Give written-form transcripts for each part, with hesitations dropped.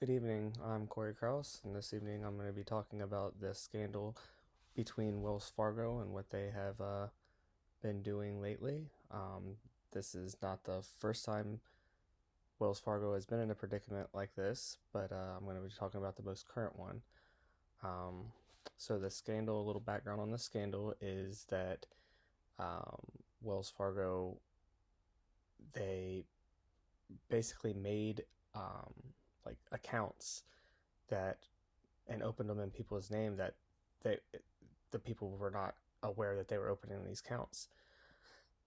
Good evening, I'm Corey Kraus, and this evening I'm going to be talking about the scandal between Wells Fargo and what they have been doing lately. This is not the first time Wells Fargo has been in a predicament like this, but I'm going to be talking about the most current one. So the scandal, a little background on the scandal is that Wells Fargo, they basically made like accounts that and opened them in people's name that they the people were not aware that they were opening these accounts.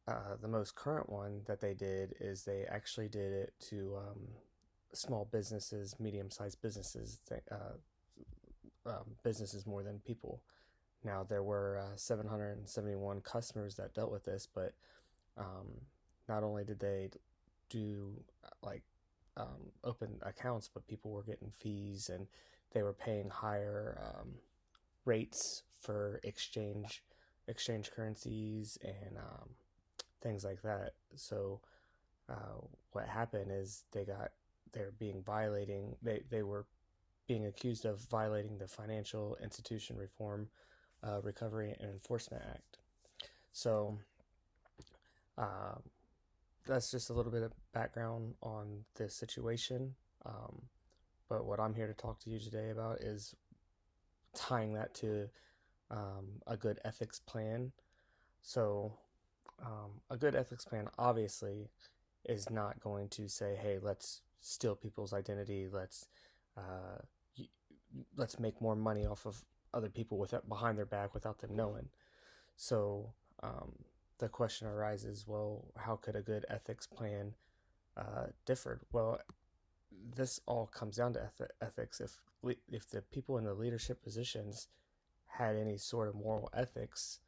The most current one that they did is they actually did it to small businesses, medium-sized businesses, businesses more than people. Now there were 771 customers that dealt with this, but not only did they do like open accounts, but people were getting fees and they were paying higher rates for exchange currencies and things like that. So what happened is they were being accused of violating the Financial Institution Reform, Recovery and Enforcement Act. So uh, that's just a little bit of background on this situation. But what I'm here to talk to you today about is tying that to a good ethics plan. So, a good ethics plan obviously is not going to say, "Hey, let's steal people's identity. Uh, let's make more money off of other people behind their back without them knowing." So, the question arises, well, how could a good ethics plan differ? Well, this all comes down to ethics. If the people in the leadership positions had any sort of moral ethics,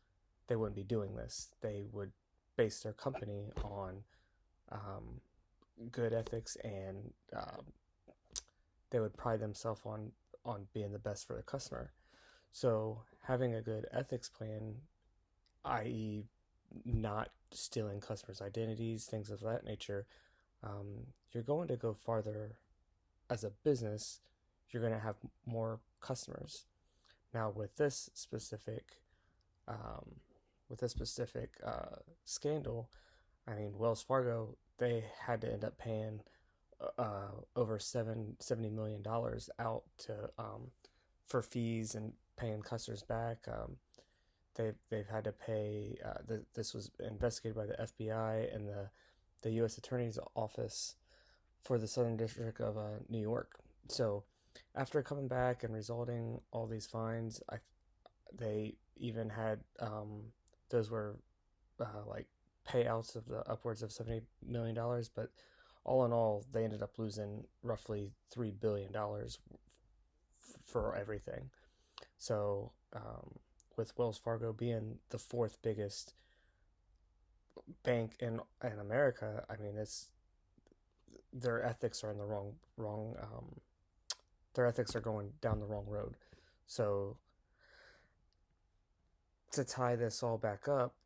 they wouldn't be doing this. They would base their company on good ethics, and they would pride themselves on being the best for the customer. So having a good ethics plan, i.e., not stealing customers' identities, things of that nature, you're going to go farther as a business. You're going to have more customers. Now, with this specific scandal, I mean, Wells Fargo, they had to end up paying over $70 million out to for fees and paying customers back. They've had to pay. This was investigated by the FBI and the U.S. Attorney's Office for the Southern District of New York. So after coming back and resulting all these fines, they even had those were like payouts of the upwards of $70 million, but all in all, they ended up losing roughly $3 billion for everything. So with Wells Fargo being the fourth biggest bank in America, I mean, it's their ethics are in the wrong their ethics are going down the wrong road. So to tie this all back up,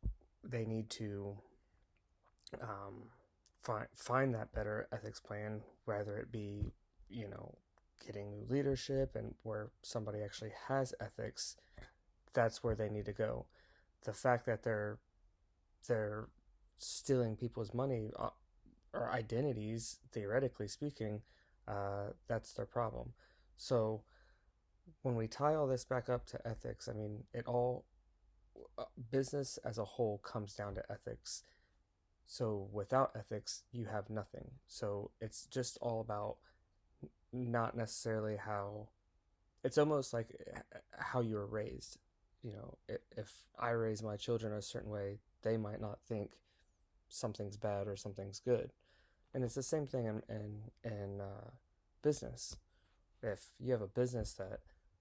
they need to find that better ethics plan, whether it be, getting new leadership and where somebody actually has ethics. That's where they need to go. The fact that they're stealing people's money or identities, theoretically speaking, that's their problem. So when we tie all this back up to ethics, I mean, business as a whole comes down to ethics. So without ethics, you have nothing. So it's just all about not necessarily it's almost like how you were raised. If I raise my children a certain way, they might not think something's bad or something's good. And it's the same thing in business. If you have a business that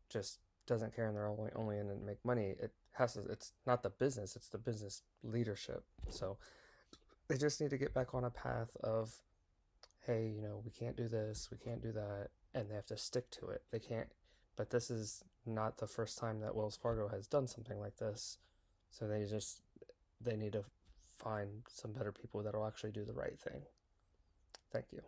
just doesn't care and they're only in to make money, it's not the business, it's the business leadership. So they just need to get back on a path of, hey, we can't do this, we can't do that, and they have to stick to it. They can't, but this is not the first time that Wells Fargo has done something like this. So they need to find some better people that will actually do the right thing. Thank you.